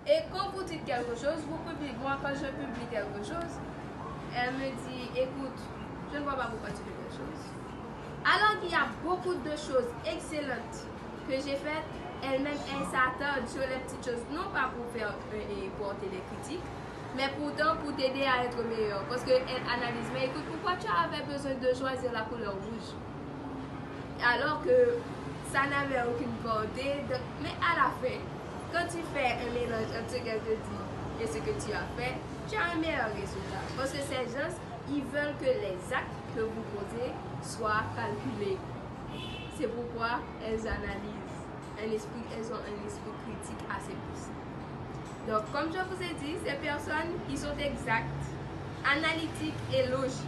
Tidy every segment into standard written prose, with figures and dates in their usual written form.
Et quand vous dites quelque chose, vous publiez. Moi, quand je publie quelque chose, elle me dit, écoute, je ne vois pas pourquoi tu fais quelque chose. Alors qu'il y a beaucoup de choses excellentes que j'ai faites, elle-même, elle s'attarde sur les petites choses, non pas pour faire et porter des critiques, mais pourtant pour t'aider à être meilleur. Parce qu'elle analyse, mais écoute, pourquoi tu avais besoin de choisir la couleur rouge? Alors que ça n'avait aucune portée. Mais à la fin, quand tu fais un mélange entre ce qu'elle te dit et ce que tu as fait, tu as un meilleur résultat. Parce que ces gens, ils veulent que les actes que vous posez soient calculés. C'est pourquoi elles analysent. Elles ont un esprit critique assez poussé. Donc, comme je vous ai dit, ces personnes qui sont exactes, analytiques et logiques,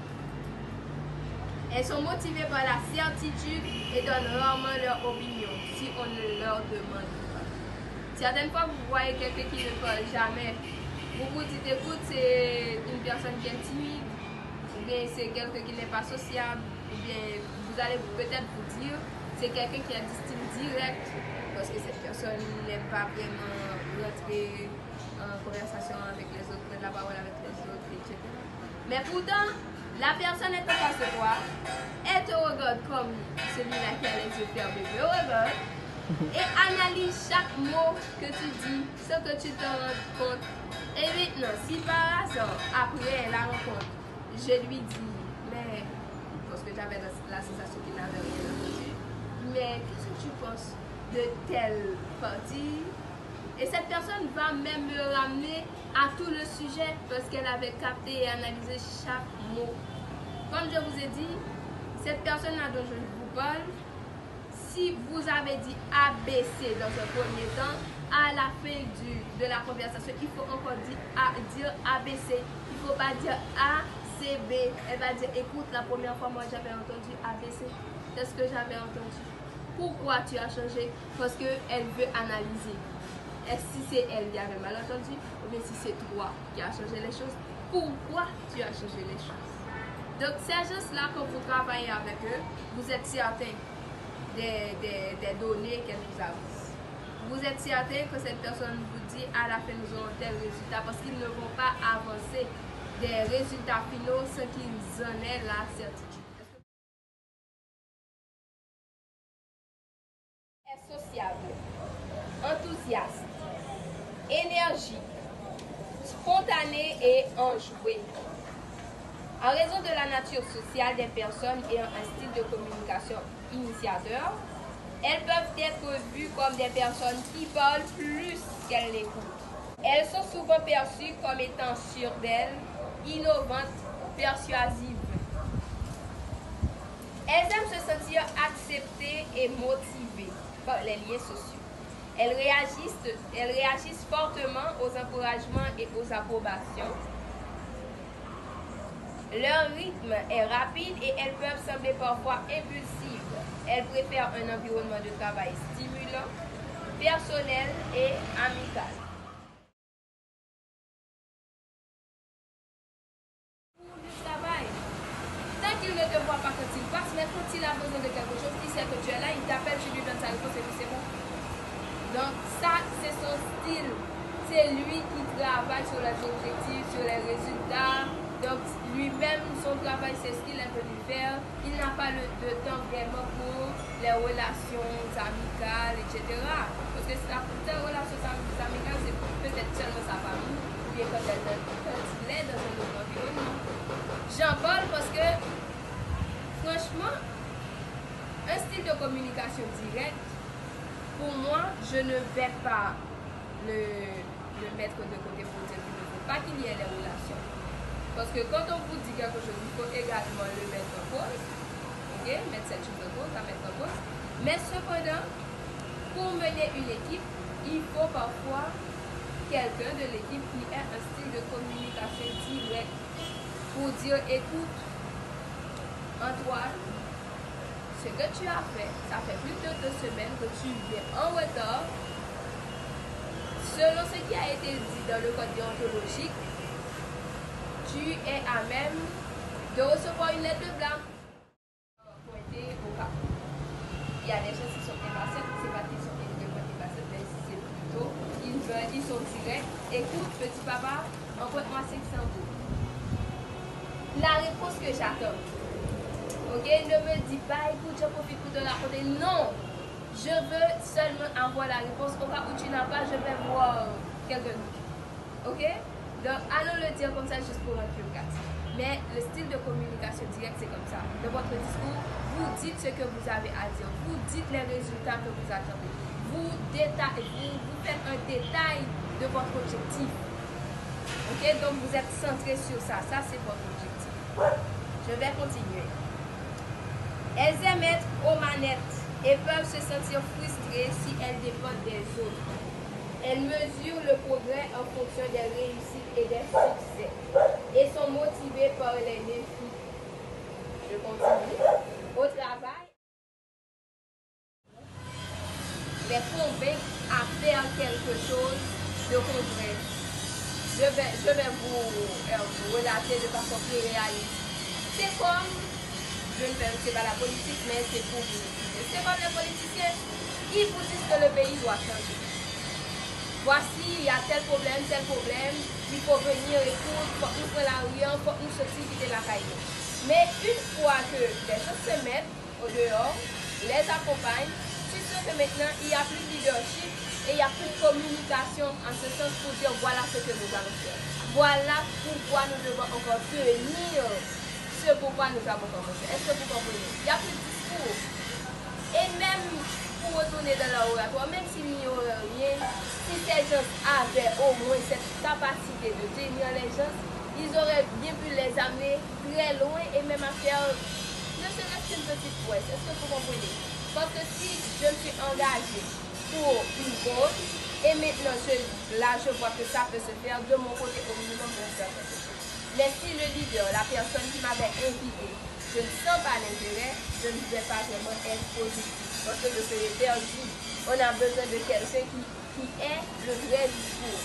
elles sont motivées par la certitude et donnent rarement leur opinion si on ne leur demande pas. Certaines fois, vous voyez quelqu'un qui ne parle jamais. Vous vous dites, écoute, c'est une personne qui est timide, ou bien c'est quelqu'un qui n'est pas sociable, ou bien vous allez peut-être vous dire, c'est quelqu'un qui a du style direct, parce que cette personne n'aime pas vraiment rentrer en conversation avec les autres, prendre la parole avec les autres, etc. Mais pourtant, la personne est en face de toi, elle te regarde comme celui-là qui a les yeux fermés, te regarde et analyse chaque mot que tu dis, ce que tu te rends compte. Et maintenant, si par hasard, après la rencontre, je lui dis, mais, parce que j'avais la sensation qu'il n'avait rien entendu, mais qu'est-ce que tu penses de telle partie? Et cette personne va même me ramener à tout le sujet parce qu'elle avait capté et analysé chaque mot. Comme je vous ai dit, cette personne-là dont je vous parle, si vous avez dit ABC dans un premier temps, à la fin de la conversation, il faut encore dire ABC. Il ne faut pas dire A, C, B. Elle va dire, écoute, la première fois, moi, j'avais entendu ABC. C'est ce que j'avais entendu. Pourquoi tu as changé? Parce qu'elle veut analyser. Est-ce si c'est elle qui avait mal entendu ou bien si c'est toi qui as changé les choses, pourquoi tu as changé les choses? Donc ces gens-là, quand vous travaillez avec eux, vous êtes certain des données qu'elle vous avance. Vous êtes certain que cette personne vous dit à la fin nous aurons tel résultat parce qu'ils ne vont pas avancer des résultats finaux sans qu'ils en aient la certitude. Est sociable, enthousiaste, énergique, spontanée et enjouée. En raison de la nature sociale des personnes ayant un style de communication initiateur, elles peuvent être vues comme des personnes qui parlent plus qu'elles n'écoutent. Elles sont souvent perçues comme étant sûres d'elles, innovantes, persuasives. Elles aiment se sentir acceptées et motivées par les liens sociaux. Elles réagissent fortement aux encouragements et aux approbations. Leur rythme est rapide et elles peuvent sembler parfois impulsives. Elles préfèrent un environnement de travail stimulant, personnel et amical. Pour le travail, tant qu'il ne te voit pas quand il passe, mais quand il a besoin de quelque chose, il sait que tu es là, il t'appelle, tu lui donnes sa réponse et puis c'est bon. Donc ça, c'est son style. C'est lui qui travaille sur les objectifs, sur les résultats. Donc lui-même, son travail, c'est ce qu'il a voulu faire. Il n'a pas de temps vraiment pour les relations amicales, etc. Parce que ces relations amicales, c'est peut-être seulement sa famille, ou bien quand il est dans un autre environnement. J'en parle parce que, franchement, un style de communication direct, pour moi, je ne vais pas le mettre de côté pour dire qu'il ne faut pas qu'il y ait les relations. Parce que quand on vous dit quelque chose, il faut également le mettre en pause. Ok, mettre cette chose en pause, la mettre en pause. Mais cependant, pour mener une équipe, il faut parfois quelqu'un de l'équipe qui ait un style de communication direct pour dire, écoute, Antoine, ce que tu as fait, ça fait plus de 2 semaines que tu viens en retard. Selon ce qui a été dit dans le code déontologique, tu es à même de recevoir une lettre blanche. Pointer au cas. Il y a des gens qui sont impatients, c'est pas qu'ils sont extrêmement impatients, mais c'est plutôt qu'ils ils sont directs. Écoute, petit papa, emprunte-moi 500 euros. La réponse que j'attends. Ok, ne me dis pas, écoute, je profite pour te la raconter. Non, je veux seulement avoir la réponse. Au cas où tu n'as pas, je vais voir quelqu'un d'autre. Ok, donc allons le dire comme ça juste pour un peu le cas. Mais le style de communication directe, c'est comme ça. Dans votre discours, vous dites ce que vous avez à dire. Vous dites les résultats que vous attendez. Vous faites un détail de votre objectif. Ok, donc vous êtes centré sur ça. Ça, c'est votre objectif. Je vais continuer. Elles aiment être aux manettes et peuvent se sentir frustrées si elles dépendent des autres. Elles mesurent le progrès en fonction des réussites et des succès et sont motivées par les défis. Je continue. Au travail, les convaincre à faire quelque chose de concret. Je vais vous relater de façon plus réaliste. C'est comme, c'est pas la politique, mais c'est pour vous. C'est comme les politiciens, ils vous disent que le pays doit changer. Voici, il y a tel problème, il faut venir, écoute, il faut ouvrir la rue, il faut nous sortir, quitter la caille. Mais une fois que les choses se mettent au dehors, les accompagnent, tu sais que maintenant, il n'y a plus de leadership et il n'y a plus de communication en ce sens pour dire voilà ce que nous allons faire. Voilà pourquoi nous devons encore tenir ce pourquoi nous avons commencé. Est-ce que vous comprenez? Il n'y a plus de discours. Et même pour retourner dans l'oratoire, même s'il n'y aurait rien, si ces gens avaient au moins cette capacité de tenir les gens, ils auraient bien pu les amener très loin et même à faire ne serait-ce qu'une petite prouesse. Est-ce que vous comprenez? Parce que si je me suis engagée pour une cause, et maintenant là je vois que ça peut se faire de mon côté au minimum de faire quelque chose. Mais si le leader, la personne qui m'avait invité, je ne sens pas l'intérêt, je ne vais pas vraiment être positif. Parce que je serai perdu. On a besoin de quelqu'un qui est le vrai discours.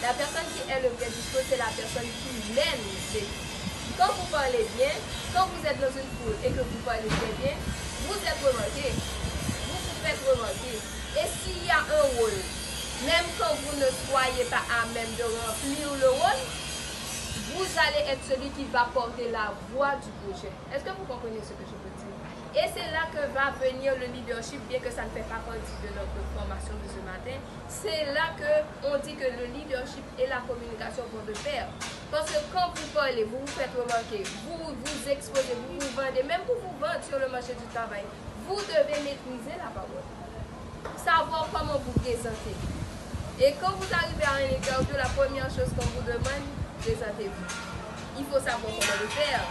La personne qui est le vrai discours, c'est la personne qui mène les vies. Quand vous parlez bien, quand vous êtes dans une foule et que vous parlez très bien, vous êtes remarqué. Vous vous faites remarquer. Et s'il y a un rôle, même quand vous ne soyez pas à même de remplir le rôle, vous allez être celui qui va porter la voix du projet. Est-ce que vous comprenez ce que je veux dire? Et c'est là que va venir le leadership, bien que ça ne fait pas partie de notre formation de ce matin. C'est là qu'on dit que le leadership et la communication vont de pair. Parce que quand vous parlez, vous vous faites remarquer, vous vous exposez, vous vous vendez, même pour vous vendre sur le marché du travail, vous devez maîtriser la parole. Savoir comment vous présenter. Et quand vous arrivez à un interview, la première chose qu'on vous demande, présentez-vous. Il faut savoir comment le faire.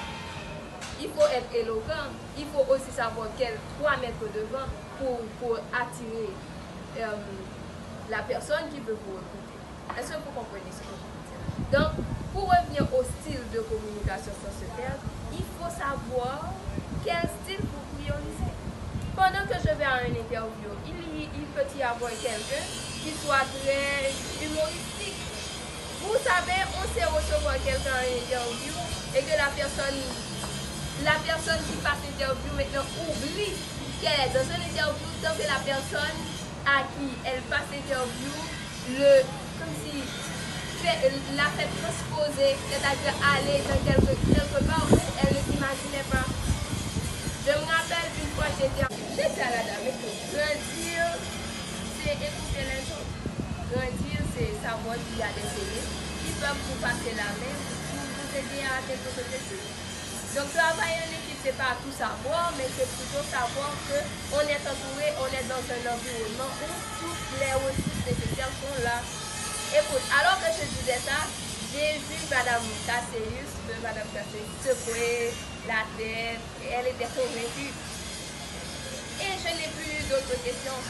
Il faut être éloquent. Il faut aussi savoir quel 3 mètres devant pour attirer la personne qui veut vous recruter. Est-ce que vous comprenez ce que je veux dire? Donc, pour revenir au style de communication sans se perdre, il faut savoir quel style vous priorisez. Pendant que je vais à un interview, il peut y avoir quelqu'un qui soit très humoristique. Vous savez, on sait recevoir quelqu'un à une interview et que la personne qui passe l'interview maintenant oublie qu'elle est dans une interview tant que la personne à qui elle passe l'interview, comme si la fait transposer, c'est-à-dire aller dans quelque part où elle ne s'imaginait pas. Je me rappelle une fois j'étais à la dame, grandir, c'est écouter les autres. Grandir, c'est savoir qu'il y a des élèves qui peuvent vous passer la main pour vous aider à atteindre vos objectifs. Donc travailler en équipe, c'est pas tout savoir, mais c'est plutôt savoir qu'on est entouré, on est dans un environnement où toutes les ressources nécessaires sont là. Écoute, alors que je disais ça, j'ai vu Madame Casserius secouer la tête, et elle était convaincue. Et je n'ai plus d'autres questions.